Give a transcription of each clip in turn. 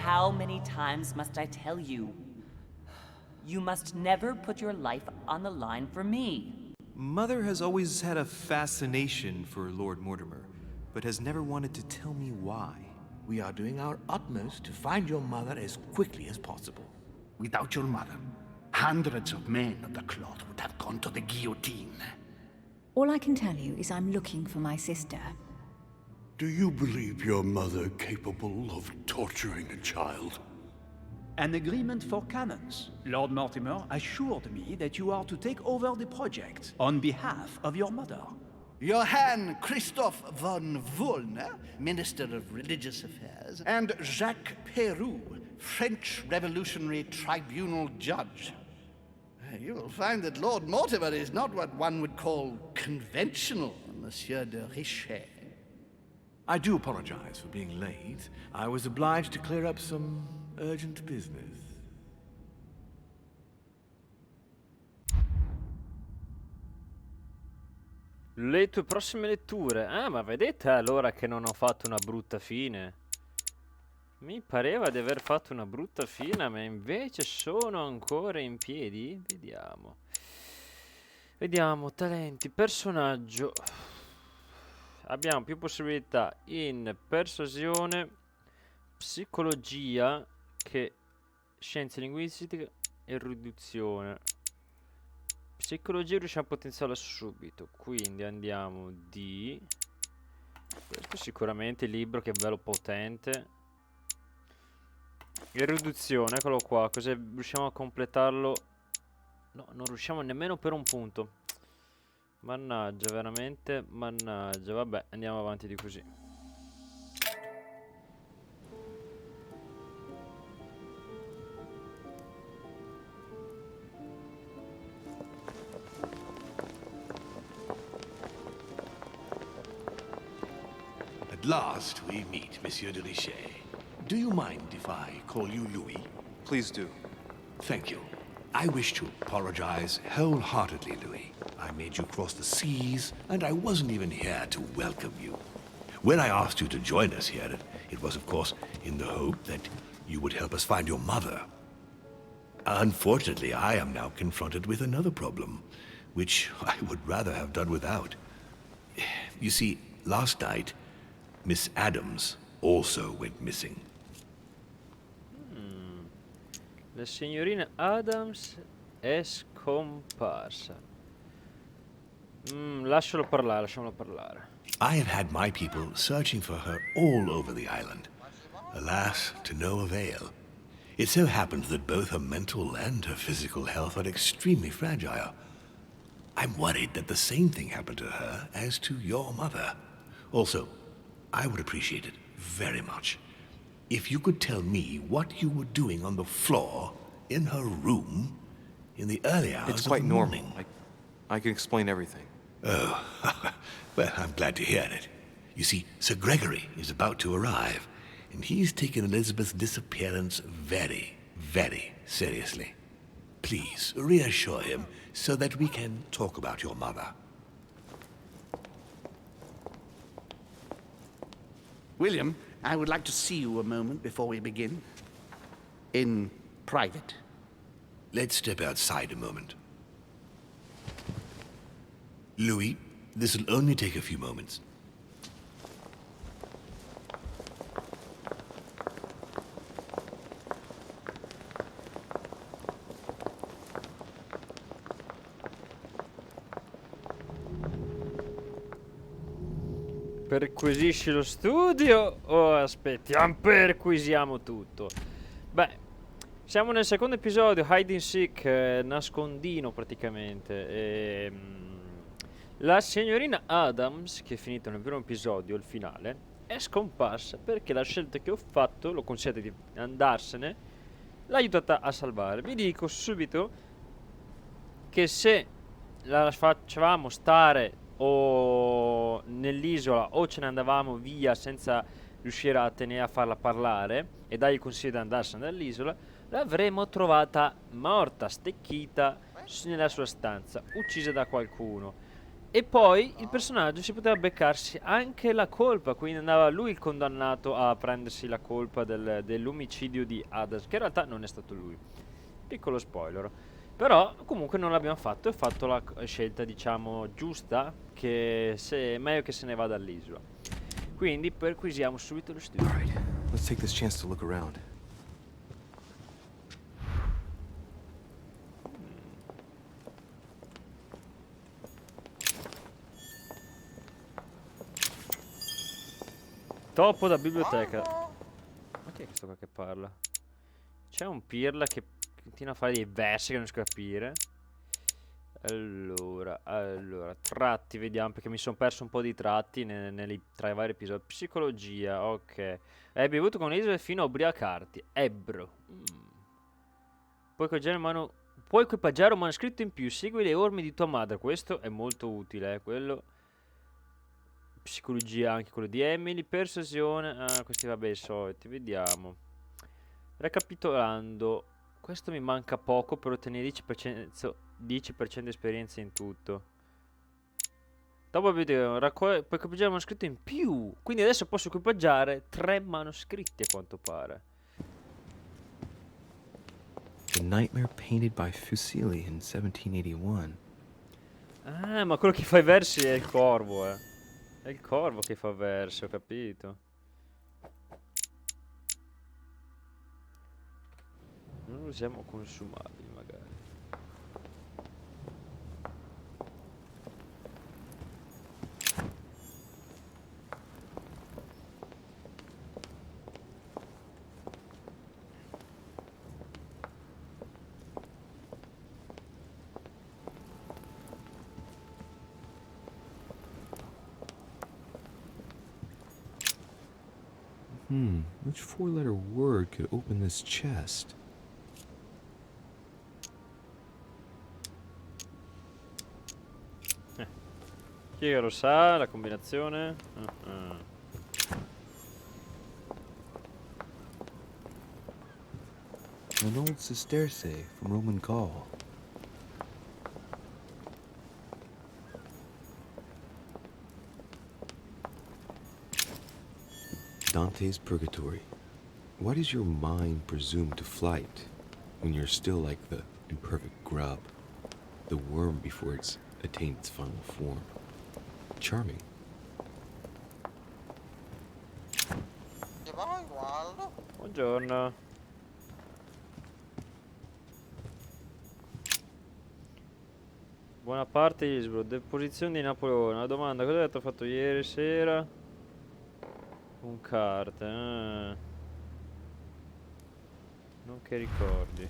how many times must I tell you? You must never put your life on the line for me. Mother has always had a fascination for Lord Mortimer, but has never wanted to tell me why. We are doing our utmost to find your mother as quickly as possible. Without your mother, hundreds of men of the cloth would have gone to the guillotine. All I can tell you is I'm looking for my sister. Do you believe your mother capable of torturing a child? An agreement for cannons. Lord Mortimer assured me that you are to take over the project on behalf of your mother. Johann Christoph von Wollner, Minister of Religious Affairs, and Jacques Peroux, French Revolutionary Tribunal Judge. You will find that Lord Mortimer is not what one would call conventional, Monsieur de Richet. I do apologize for being late. I was obliged to clear up some urgent business. Le tue prossime letture. Ah, ma vedete allora che non ho fatto una brutta fine. Mi pareva di aver fatto una brutta fine, ma invece sono ancora in piedi. Vediamo. Vediamo, talenti, personaggio. Abbiamo più possibilità in persuasione, psicologia, che scienze linguistiche e riduzione. Psicologia riusciamo a potenziarla subito, quindi andiamo di... Questo sicuramente il libro che è bello potente. E riduzione, eccolo qua, così riusciamo a completarlo. No, non riusciamo nemmeno per un punto. Mannaggia, veramente, mannaggia. Vabbè, andiamo avanti di così. At last we meet, Monsieur de Richet. Do you mind if I call you Louis? Please do. Thank you. I wish to apologize wholeheartedly, Louis. I made you cross the seas, and I wasn't even here to welcome you. When I asked you to join us here, it was, of course, in the hope that you would help us find your mother. Unfortunately, I am now confronted with another problem, which I would rather have done without. You see, last night, Miss Adams also went missing. La signorina Adams è scomparsa. Lascialo parlare. I have had my people searching for her all over the island. Alas, to no avail. It so happens that both her mental and her physical health are extremely fragile. I'm worried that the same thing happened to her as to your mother. Also, I would appreciate it very much if you could tell me what you were doing on the floor in her room in the early hours It's of quite the normal. morning. I can explain everything. Oh, well, I'm glad to hear it. You see, Sir Gregory is about to arrive, and he's taken Elizabeth's disappearance very, very seriously. Please, reassure him so that we can talk about your mother. William, I would like to see you a moment before we begin. In private. Let's step outside a moment. Louis, this will only take a few moments. Perquisisci lo studio o aspettiamo, perquisiamo tutto? Beh, siamo nel secondo episodio, hide and seek, nascondino praticamente. La signorina Adams, che è finita nel primo episodio, il finale, è scomparsa perché la scelta che ho fatto, l'ho consigliata di andarsene, l'ha aiutata a salvare. Vi dico subito che se la facevamo stare o nell'isola o ce ne andavamo via senza riuscire a tenere a farla parlare e dargli il consiglio di andarsene dall'isola, l'avremmo trovata morta, stecchita nella sua stanza, uccisa da qualcuno. E poi il personaggio si poteva beccarsi anche la colpa, quindi andava lui il condannato a prendersi la colpa dell'omicidio di Adas, che in realtà non è stato lui. Piccolo spoiler. Però comunque non l'abbiamo fatto, e ho fatto la scelta, diciamo, giusta, che è meglio che se ne vada dall'isola. Quindi perquisiamo subito lo studio. All right, let's take this chance to look around. Topo da biblioteca. Ma chi è questo qua che parla? C'è un pirla che continua a fare dei versi che non riesco a capire. Allora, tratti, vediamo, perché mi sono perso un po' di tratti tra i vari episodi. Psicologia, ok. Hai bevuto con Elizabeth fino a ubriacarti. Ebbro. Puoi equipaggiare un manoscritto in più. Segui le orme di tua madre. Questo è molto utile, quello. Psicologia, anche quello di Emily. Persuasione. Ah, questi vabbè, i soliti. Vediamo. Recapitolando. Questo mi manca poco per ottenere 10% di esperienza in tutto. Dopo puoi equipaggiare un manoscritto in più. Quindi adesso posso equipaggiare 3 manoscritti a quanto pare. The Nightmare painted by Fuseli in 1781. Ah, ma quello che fa i versi è il corvo, eh. È il corvo che fa versi, ho capito. Non lo usiamo consumabili, magari. Which four-letter word could open this chest? Chi lo sa, la combinazione? An old sesterce from Roman Gaul. Dante's Purgatory. Why does your mind presume to flight when you're still like the imperfect grub, the worm before it's attained its final form? Charming. Buongiorno. Buona parte Isbro, deposizione di Napoleone. La domanda, cosa avete fatto ieri sera? Un carte, non che ricordi.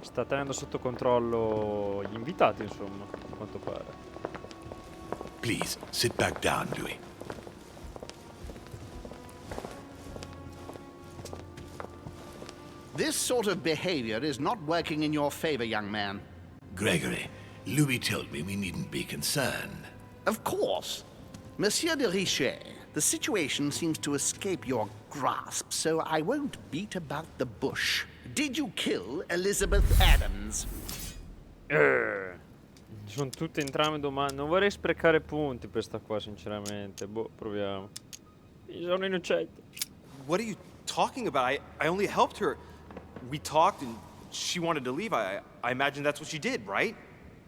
Sta tenendo sotto controllo gli invitati, insomma, a quanto pare. Please, sit back down, Louis. This sort of behavior is not working in your favor, young man. Gregory, Louis told me we needn't be concerned. Of course. Monsieur de Richet, the situation seems to escape your grasp, so I won't beat about the bush. Did you kill Elizabeth Adams? Sono tutte entrambe domande. Non vorrei sprecare punti per sta qua, sinceramente. Boh, proviamo. Io sono innocente. What are you talking about? I only helped her. We talked and she wanted to leave. I imagine that's what she did, right?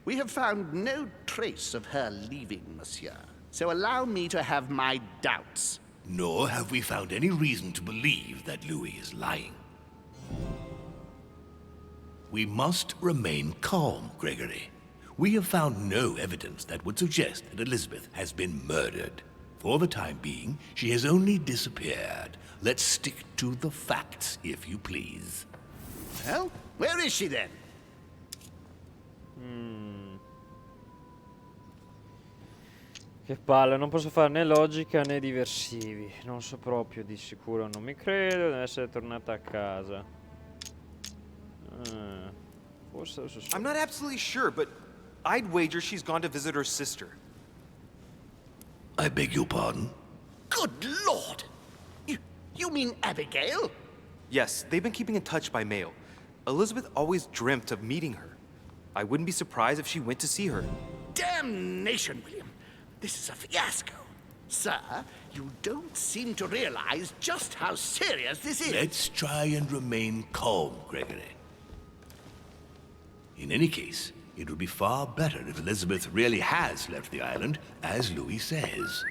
We have found no trace of her leaving, monsieur. So allow me to have my doubts. Nor have we found any reason to believe that Louis is lying. We must remain calm, Gregory. We have found no evidence that would suggest that Elizabeth has been murdered. For the time being, she has only disappeared. Let's stick to the facts, if you please. Well, where is she then? Che palle, non posso fare né logica né diversivi. Non so proprio, di sicuro non mi credo. Deve essere tornata a casa. Forse adesso I'm not absolutely sure, but I'd wager she's gone to visit her sister. I beg your pardon? Good Lord! You mean Abigail? Yes, they've been keeping in touch by mail. Elizabeth always dreamt of meeting her. I wouldn't be surprised if she went to see her. Damnation, William. This is a fiasco. Sir, you don't seem to realize just how serious this is. Let's try and remain calm, Gregory. In any case, it would be far better if Elizabeth really has left the island, as Louis says.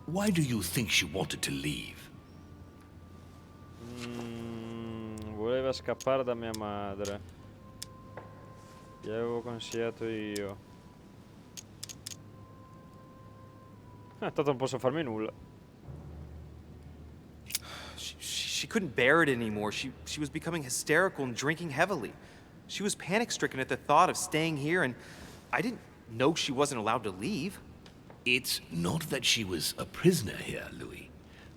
Why do you think she wanted to leave? Voleva scappare da mia madre. Gli avevo consigliato io. Tanto non posso farmi nulla. She couldn't bear it anymore. She was becoming hysterical and drinking heavily. She was panic-stricken at the thought of staying here, and I didn't know she wasn't allowed to leave. It's not that she was a prisoner here, Louis,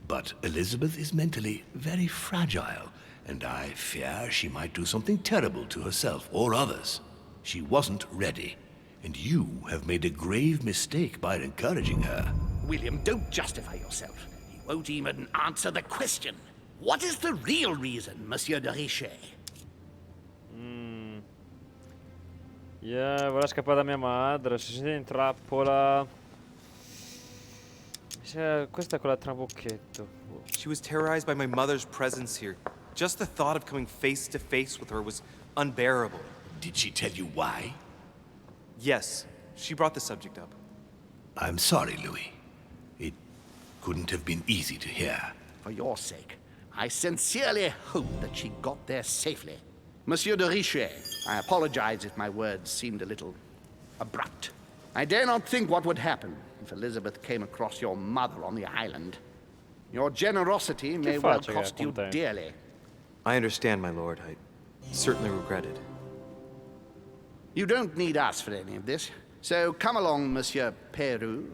but Elizabeth is mentally very fragile, and I fear she might do something terrible to herself or others. She wasn't ready, and you have made a grave mistake by encouraging her. William, don't justify yourself. You won't even answer the question. What is the real reason, Monsieur de Richet? Yeah, voleva scappare da mia madre, si sente in trappola. Questa è quella trabocchetto. She was terrorized by my mother's presence here. Just the thought of coming face to face with her was unbearable. Did she tell you why? Yes, she brought the subject up. I'm sorry, Louis. It couldn't have been easy to hear. For your sake, I sincerely hope that she got there safely. Monsieur de Richet, I apologize if my words seemed a little abrupt. I dare not think what would happen if Elizabeth came across your mother on the island. Your generosity may well cost you dearly. I understand, my lord. I certainly regret it. You don't need us for any of this. So come along, Monsieur Peru.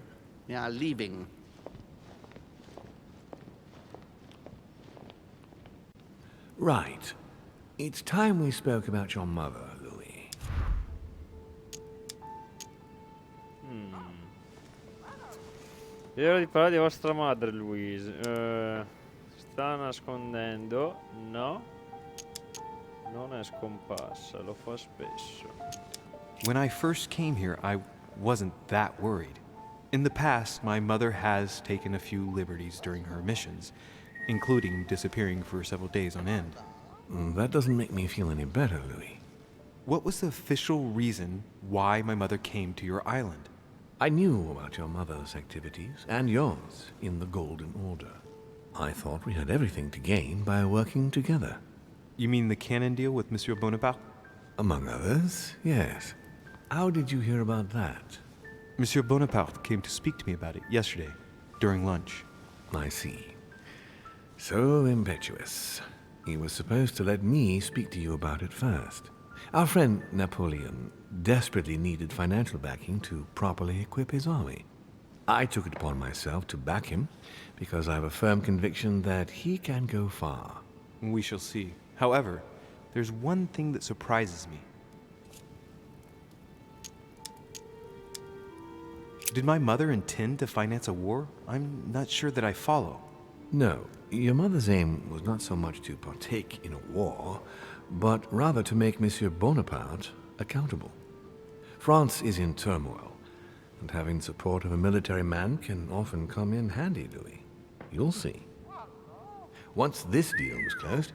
We are leaving. Right. It's time we spoke about your mother, Louis. Io di parlare di vostra madre, Louise. Sta nascondendo? No. Non è scomparsa, lo fa spesso. When I first came here, I wasn't that worried. In the past, my mother has taken a few liberties during her missions, including disappearing for several days on end. That doesn't make me feel any better, Louis. What was the official reason why my mother came to your island? I knew about your mother's activities, and yours, in the Golden Order. I thought we had everything to gain by working together. You mean the canon deal with Monsieur Bonaparte? Among others, yes. How did you hear about that? Monsieur Bonaparte came to speak to me about it yesterday, during lunch. I see. So impetuous. He was supposed to let me speak to you about it first. Our friend Napoleon desperately needed financial backing to properly equip his army. I took it upon myself to back him because I have a firm conviction that he can go far. We shall see. However, there's one thing that surprises me. Did my mother intend to finance a war? I'm not sure that I follow. No, your mother's aim was not so much to partake in a war, but rather to make Monsieur Bonaparte accountable. France is in turmoil, and having the support of a military man can often come in handy, Louis. You'll see. Once this deal was closed,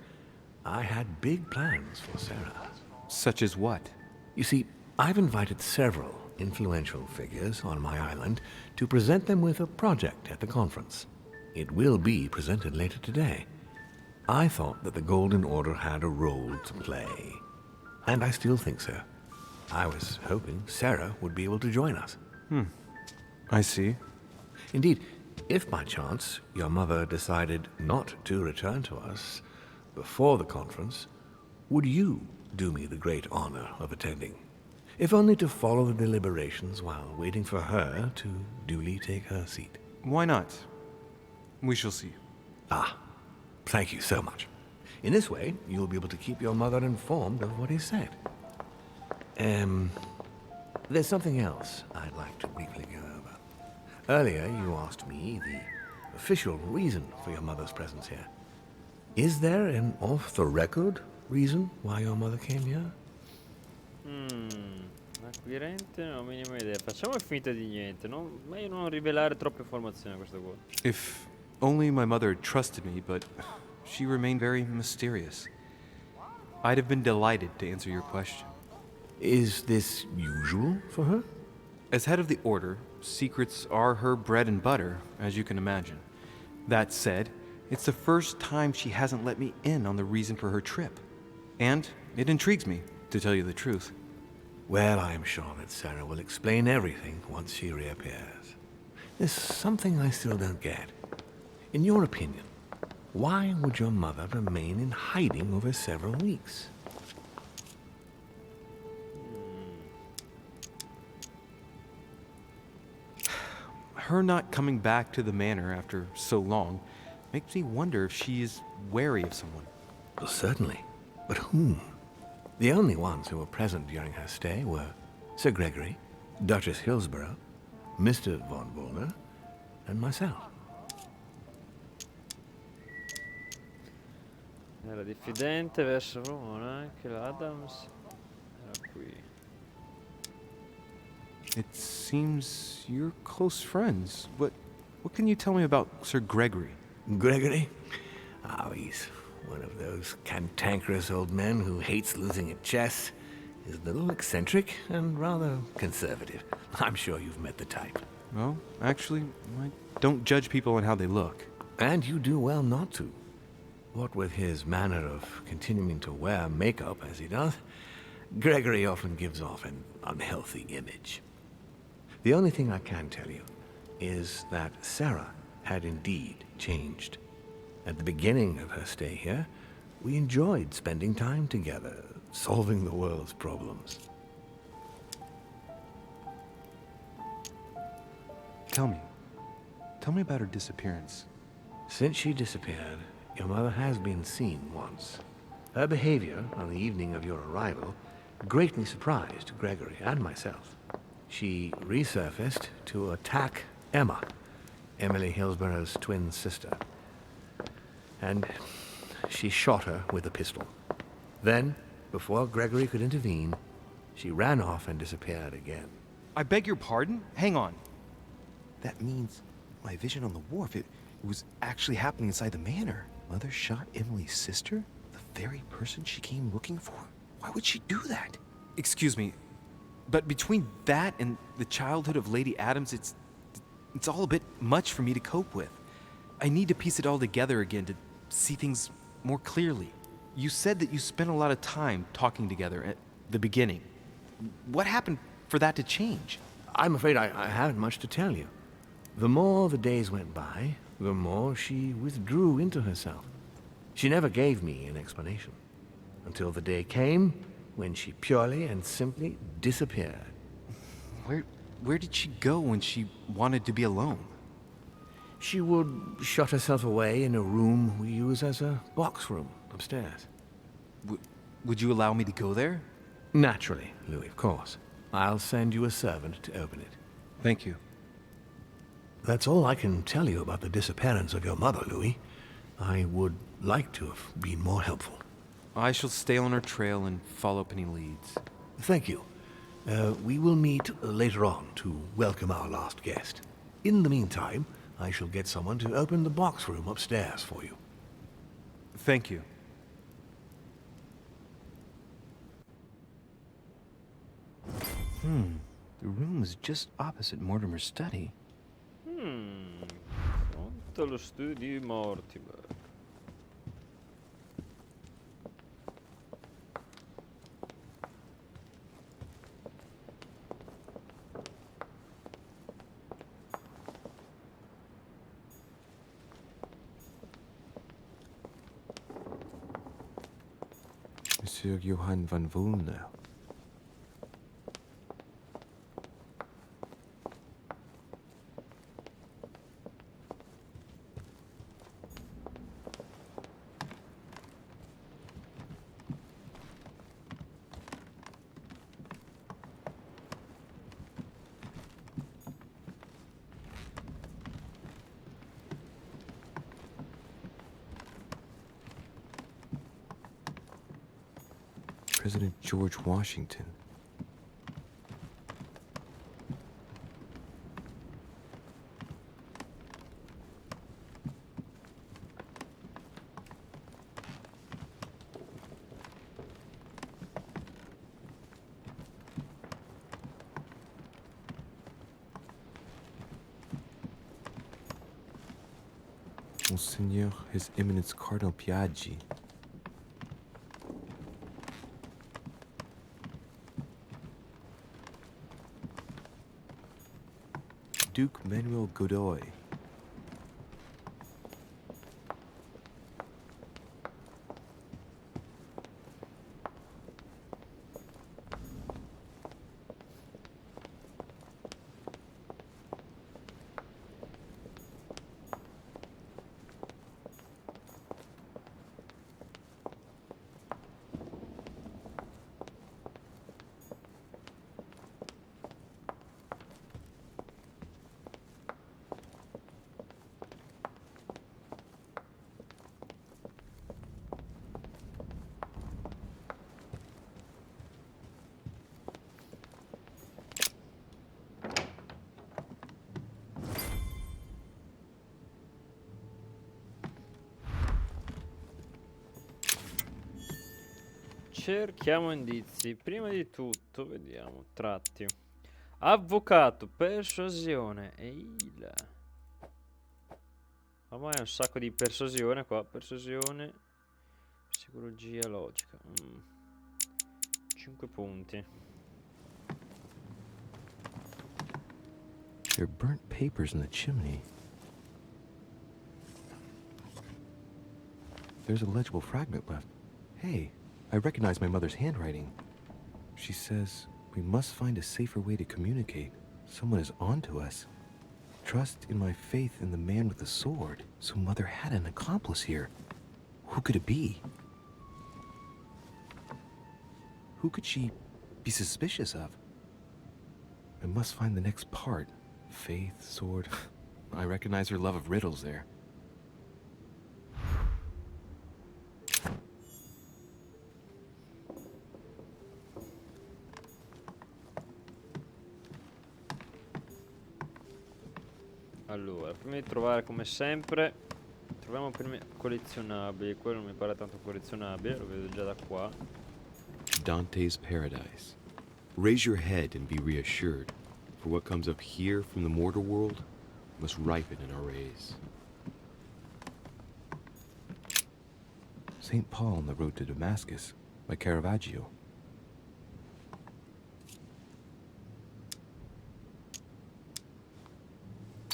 I had big plans for Sarah. Such as what? You see, I've invited several influential figures on my island to present them with a project at the conference. It will be presented later today. I thought that the Golden Order had a role to play, and I still think so. I was hoping Sarah would be able to join us. I see. Indeed, if by chance your mother decided not to return to us before the conference, would you do me the great honor of attending? If only to follow the deliberations while waiting for her to duly take her seat. Why not? We shall see. Ah, thank you so much. In this way, you'll be able to keep your mother informed of what is said. There's something else I'd like to briefly go over. Earlier, you asked me the official reason for your mother's presence here. Is there an off-the-record reason why your mother came here? Acquirente, non ho minima idea. Facciamo finta di niente, meglio non rivelare troppe informazioni a questo punto. If only my mother had trusted me, but she remained very mysterious. I'd have been delighted to answer your question. Is this usual for her? As head of the Order, secrets are her bread and butter, as you can imagine. That said, it's the first time she hasn't let me in on the reason for her trip. And it intrigues me, to tell you the truth. Well, I'm sure that Sarah will explain everything once she reappears. There's something I still don't get. In your opinion, why would your mother remain in hiding over several weeks? Her not coming back to the manor after so long makes me wonder if she is wary of someone. Well, certainly. But whom? The only ones who were present during her stay were Sir Gregory, Duchess Hillsborough, Mr. von Wollner, and myself. Era diffidente verso Romana, anche l'Adams era qui. It seems you're close friends. What can you tell me about Sir Gregory? Gregory? Oh, he's one of those cantankerous old men who hates losing at chess. He's a little eccentric and rather conservative. I'm sure you've met the type. Well, actually, I don't judge people on how they look. And you do well not to. What with his manner of continuing to wear makeup as he does, Gregory often gives off an unhealthy image. The only thing I can tell you is that Sarah had indeed changed. At the beginning of her stay here, we enjoyed spending time together, solving the world's problems. Tell me about her disappearance. Since she disappeared, your mother has been seen once. Her behavior on the evening of your arrival greatly surprised Gregory and myself. She resurfaced to attack Emma, Emily Hillsborough's twin sister. And she shot her with a pistol. Then, before Gregory could intervene, she ran off and disappeared again. I beg your pardon? Hang on. That means my vision on the wharf, it was actually happening inside the manor. Mother shot Emily's sister? The very person she came looking for? Why would she do that? Excuse me, but between that and the childhood of Lady Adams, it's all a bit much for me to cope with. I need to piece it all together again to see things more clearly. You said that you spent a lot of time talking together at the beginning. What happened for that to change? I'm afraid I haven't much to tell you. The more the days went by, the more she withdrew into herself. She never gave me an explanation, until the day came when she purely and simply disappeared. Where did she go when she wanted to be alone? She would shut herself away in a room we use as a box room upstairs. Would you allow me to go there? Naturally, Louis, of course. I'll send you a servant to open it. Thank you. That's all I can tell you about the disappearance of your mother, Louis. I would like to have been more helpful. I shall stay on her trail and follow up any leads. Thank you. We will meet later on to welcome our last guest. In the meantime, I shall get someone to open the box room upstairs for you. Thank you. The room is just opposite Mortimer's study. Pronto lo studio di Mortimer. Monsieur Johann von Wollner. President George Washington. Monseigneur His Eminence Cardinal Piaggi. Duke Manuel Godoy. Cerchiamo indizi. Prima di tutto, vediamo. Tratti. Avvocato, persuasione. Eila. Ormai è un sacco di persuasione qua. Persuasione. Psicologia logica. 5 punti. There are burnt papers in the chimney. There's a legible fragment left. Hey, I recognize my mother's handwriting. She says we must find a safer way to communicate. Someone is on to us. Trust in my faith in the man with the sword. So Mother had an accomplice here. Who could it be? Who could she be suspicious of? I must find the next part. Faith, sword. I recognize her love of riddles there. Allora, prima di trovare come sempre, troviamo prima collezionabili. Quello non mi pare tanto collezionabile, lo vedo già da qua. Dante's Paradise. Raise your head and be reassured, for what comes up here from the mortal world must ripen in our rays. St. Paul on the Road to Damascus by Caravaggio.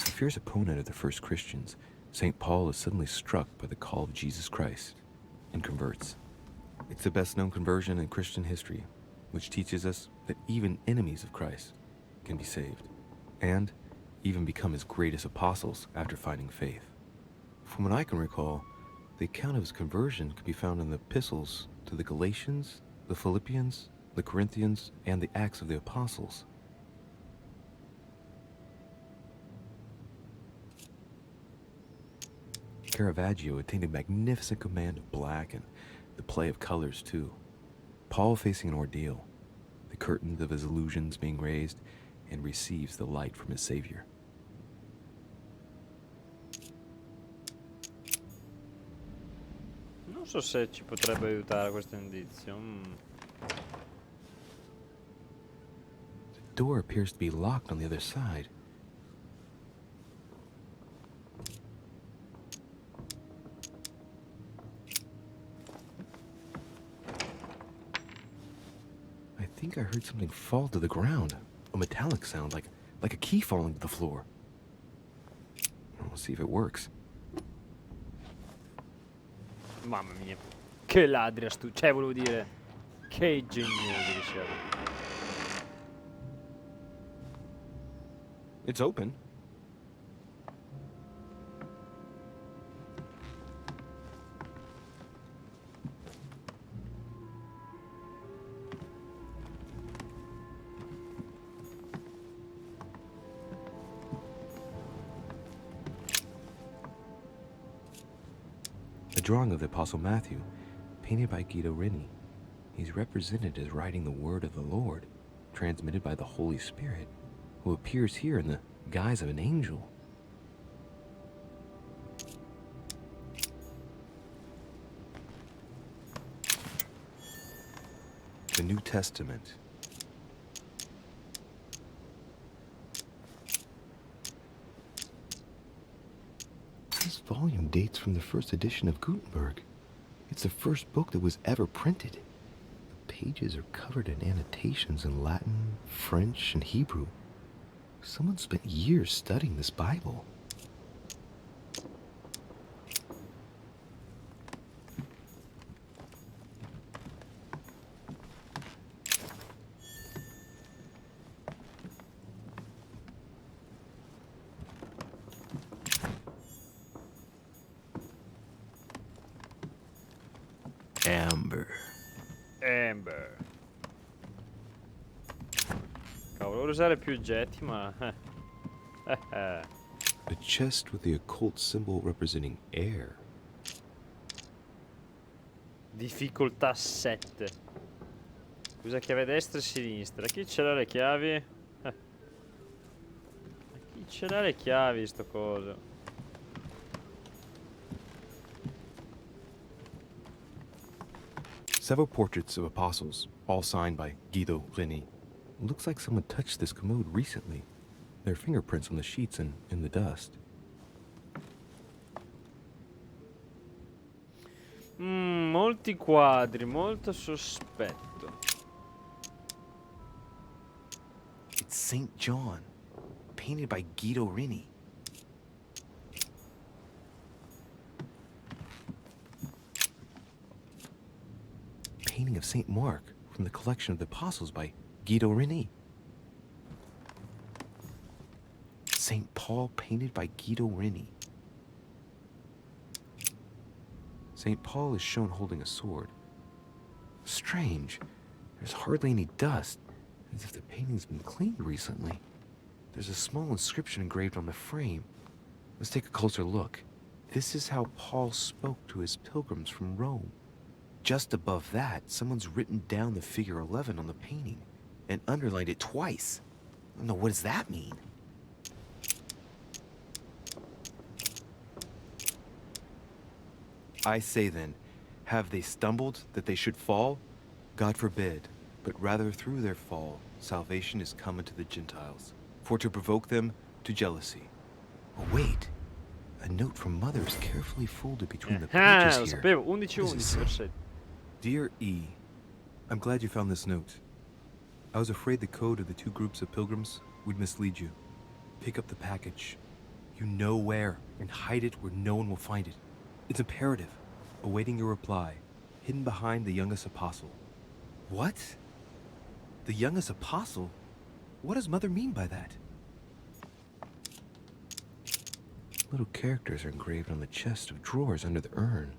A fierce opponent of the first Christians, St. Paul is suddenly struck by the call of Jesus Christ and converts. It's the best known conversion in Christian history, which teaches us that even enemies of Christ can be saved, and even become his greatest apostles after finding faith. From what I can recall, the account of his conversion can be found in the epistles to the Galatians, the Philippians, the Corinthians, and the Acts of the Apostles. Caravaggio attained a magnificent command of black and the play of colors too. Paul facing an ordeal, the curtains of his illusions being raised, and receives the light from his Savior. Non so se ci potrebbe aiutare questo indizio. The door appears to be locked on the other side. I think I heard something fall to the ground. A metallic sound, like a key falling to the floor. We'll see if it works. Mamma mia. Che ladri astuti. Cioè, volevo dire, che ingegnosi che siamo. It's open. A drawing of the Apostle Matthew, painted by Guido Reni. He's represented as writing the word of the Lord, transmitted by the Holy Spirit, who appears here in the guise of an angel. The New Testament. This volume dates from the first edition of Gutenberg. It's the first book that was ever printed. The pages are covered in annotations in Latin, French, and Hebrew. Someone spent years studying this Bible. Amber. Cavolo, volevo usare più oggetti, ma... A chest with the occult symbol representing air. Difficoltà 7. Usa chiave destra e sinistra. Chi ce l'ha le chiavi? Chi ce l'ha le chiavi, sto coso? Several portraits of apostles, all signed by Guido Reni. Looks like someone touched this commode recently. There are fingerprints on the sheets and in the dust. Molti quadri, molto sospetto. It's St. John, painted by Guido Reni. Painting of St. Mark from the collection of the apostles by Guido Reni. St. Paul painted by Guido Reni. St. Paul is shown holding a sword. Strange. There's hardly any dust, as if the painting's been cleaned recently. There's a small inscription engraved on the frame. Let's take a closer look. This is how Paul spoke to his pilgrims from Rome. Just above that, someone's written down the figure 11 on the painting and underlined it twice. No, what does that mean? I say then, have they stumbled that they should fall? God forbid, but rather through their fall, salvation is come unto the Gentiles, for to provoke them to jealousy. Oh, wait. A note from Mother is carefully folded between the pages Lo here. sapevo, What does it say? 11-11%. Dear E, I'm glad you found this note. I was afraid the code of the two groups of pilgrims would mislead you. Pick up the package. You know where, and hide it where no one will find it. It's imperative. Awaiting your reply, hidden behind the youngest apostle. What? The youngest apostle? What does Mother mean by that? Little characters are engraved on the chest of drawers under the urn.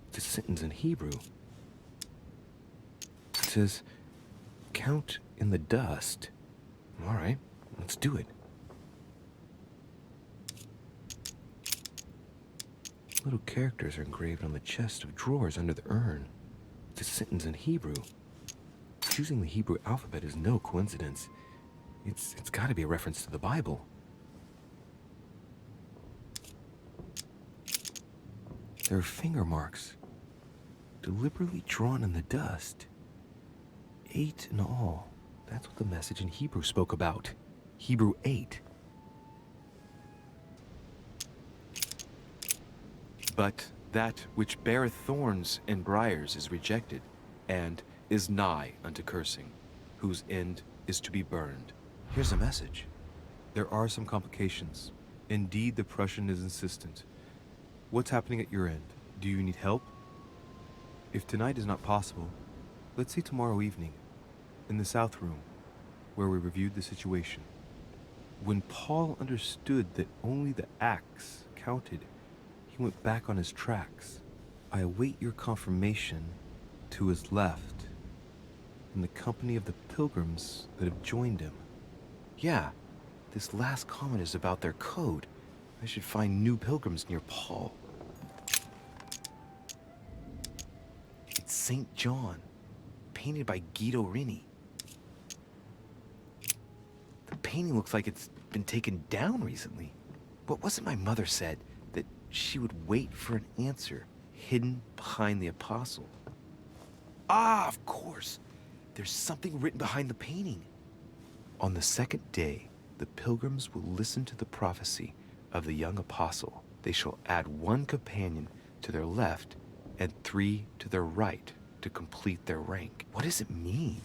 It's a sentence in Hebrew. It says, count in the dust. All right, let's do it. Little characters are engraved on the chest of drawers under the urn. It's a sentence in Hebrew. Choosing the Hebrew alphabet is no coincidence. It's got to be a reference to the Bible. There are finger marks, deliberately drawn in the dust. 8 in all. That's what the message in Hebrew spoke about. Hebrew 8. But that which beareth thorns and briars is rejected, and is nigh unto cursing, whose end is to be burned. Here's a message. There are some complications. Indeed, the Prussian is insistent. What's happening at your end? Do you need help? If tonight is not possible, let's see tomorrow evening, in the South Room, where we reviewed the situation. When Paul understood that only the axe counted, he went back on his tracks. I await your confirmation to his left, in the company of the pilgrims that have joined him. Yeah, this last comment is about their code. I should find new pilgrims near Paul. It's St. John, painted by Guido Rini. The painting looks like it's been taken down recently. What was it my mother said? That she would wait for an answer hidden behind the apostle. Ah, of course. There's something written behind the painting. On the second day, the pilgrims will listen to the prophecy of the young apostle. They shall add 1 companion to their left and 3 to their right to complete their rank. What does it mean?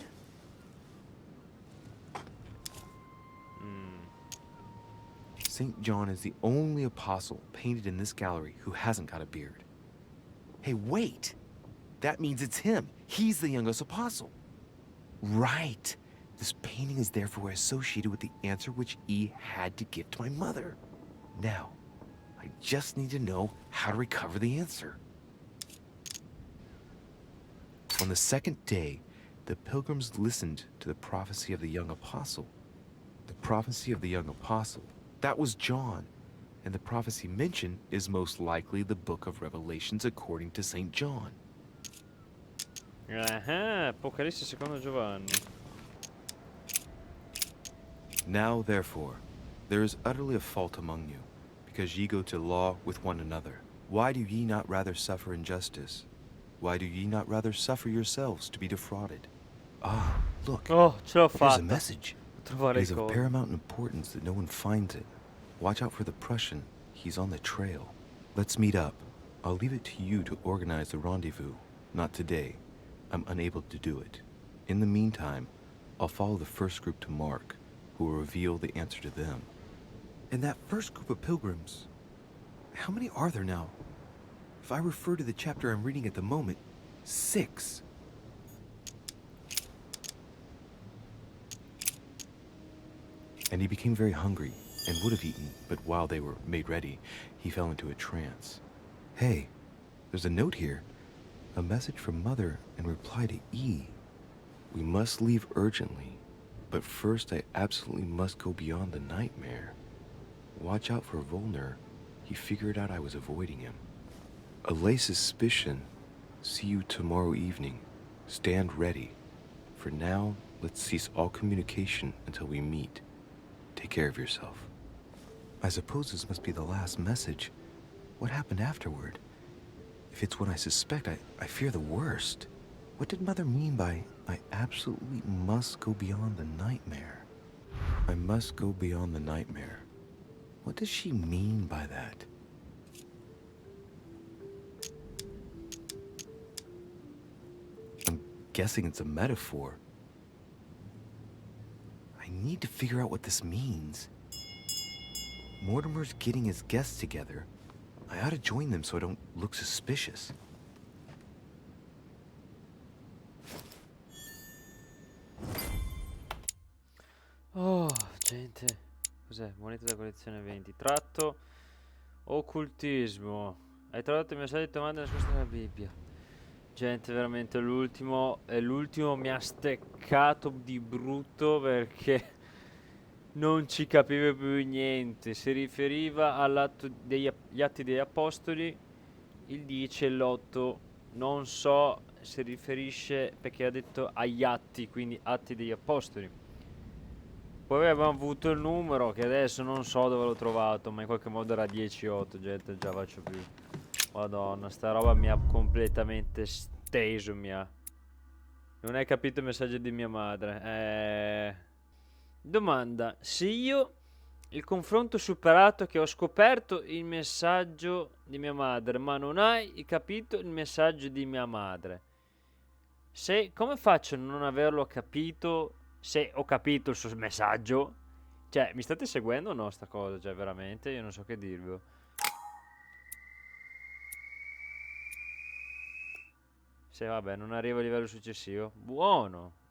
St. John is the only apostle painted in this gallery who hasn't got a beard. Hey, wait! That means it's him. He's the youngest apostle. Right. This painting is therefore associated with the answer which E had to give to my mother. Now, I just need to know how to recover the answer. On the second day, the pilgrims listened to the prophecy of the young apostle. The prophecy of the young apostle. That was John, and the prophecy mentioned is most likely the book of Revelations according to St. John. Apocalisse secondo Giovanni. Now, therefore, there is utterly a fault among you, because ye go to law with one another. Why do ye not rather suffer injustice? Why do ye not rather suffer yourselves to be defrauded? Ah, look, Oh, ce l'ho here's a fatta. message. Trovare It i is of codi. paramount importance that no one finds it. Watch out for the Prussian. He's on the trail. Let's meet up. I'll leave it to you to organize the rendezvous. Not today. I'm unable to do it. In the meantime, I'll follow the first group to Mark, who will reveal the answer to them. And that first group of pilgrims, how many are there now? If I refer to the chapter I'm reading at the moment, 6. And he became very hungry and would have eaten, but while they were made ready, he fell into a trance. Hey, there's a note here. A message from Mother in reply to E. We must leave urgently, but first I absolutely must go beyond the nightmare. Watch out for Volner. He figured out I was avoiding him. Allay suspicion. See you tomorrow evening. Stand ready. For now, let's cease all communication until we meet. Take care of yourself. I suppose this must be the last message. What happened afterward? If it's what I suspect, I fear the worst. What did Mother mean by, I absolutely must go beyond the nightmare? I must go beyond the nightmare. What does she mean by that? I'm guessing it's a metaphor. I need to figure out what this means. Mortimer's getting his guests together. I ought to join them so I don't look suspicious. Oh, gente. Cos'è? Moneta da collezione 20. Tratto occultismo. Hai trovato il messaggio di domanda nascosto nella Bibbia. Gente, veramente l'ultimo mi ha steccato di brutto perché non ci capivo più niente. Si riferiva all'atto gli atti degli apostoli, il 10 e l'8. Non so se riferisce perché ha detto agli atti, quindi atti degli apostoli. Poi avevamo avuto il numero che adesso non so dove l'ho trovato, ma in qualche modo era 10-8, gente, già faccio più. Madonna, sta roba mi ha completamente steso, Non hai capito il messaggio di mia madre. Domanda, se io il confronto superato che ho scoperto il messaggio di mia madre, ma non hai capito il messaggio di mia madre. Come faccio a non averlo capito se ho capito il suo messaggio? Cioè, mi state seguendo o no sta cosa? Cioè, veramente, io non so che dirvi. Se vabbè, non arrivo al livello successivo. Buono.